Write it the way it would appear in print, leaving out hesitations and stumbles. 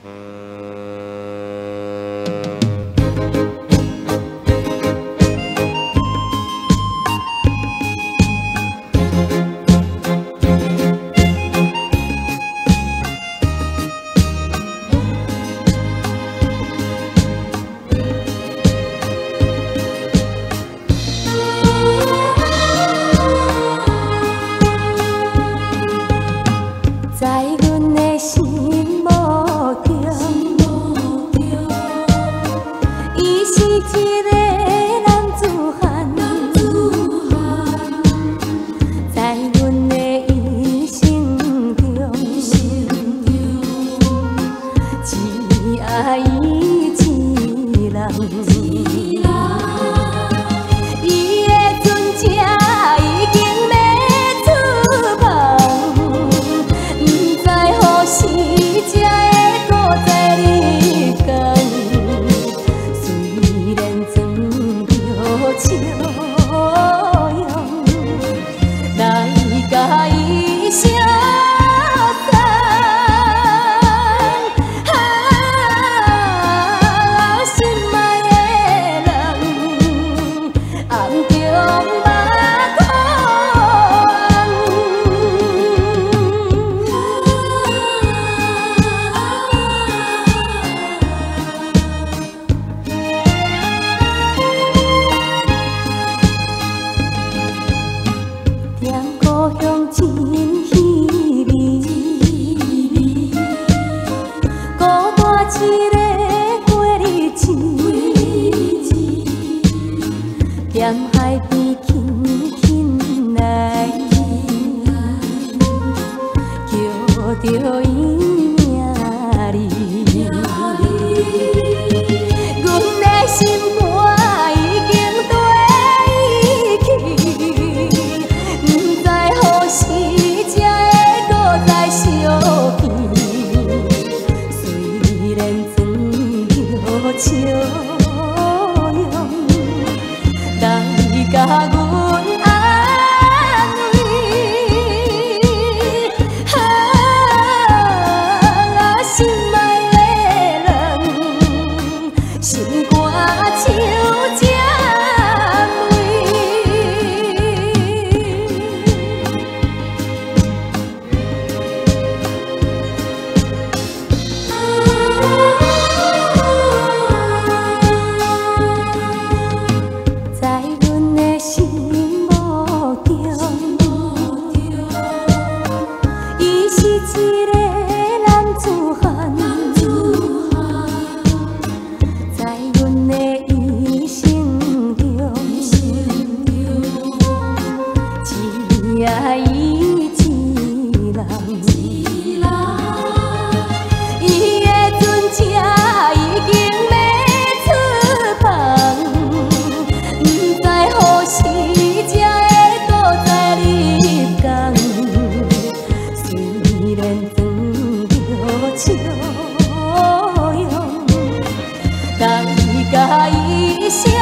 在阮的心目中，伊是一个男子汉。在阮的一生中，只爱伊一人。伊的船只已经要出航。是才会搁再日光，虽然装着笑容，来甲伊相送。心爱的人，暗中目故乡真稀微，孤单一个过日子，踮海边轻轻来，叫着伊名字。阮的心肝已经对伊去。是才会搁再相见，虽然装着笑容，来甲阮安慰。心爱的人，心肝像这。在阮的心目中，伊是一个男子汉。在阮的一生中，只爱伊一人。伊的船只已经要出航。是才会搁再日光，虽然装着笑容，来甲伊相。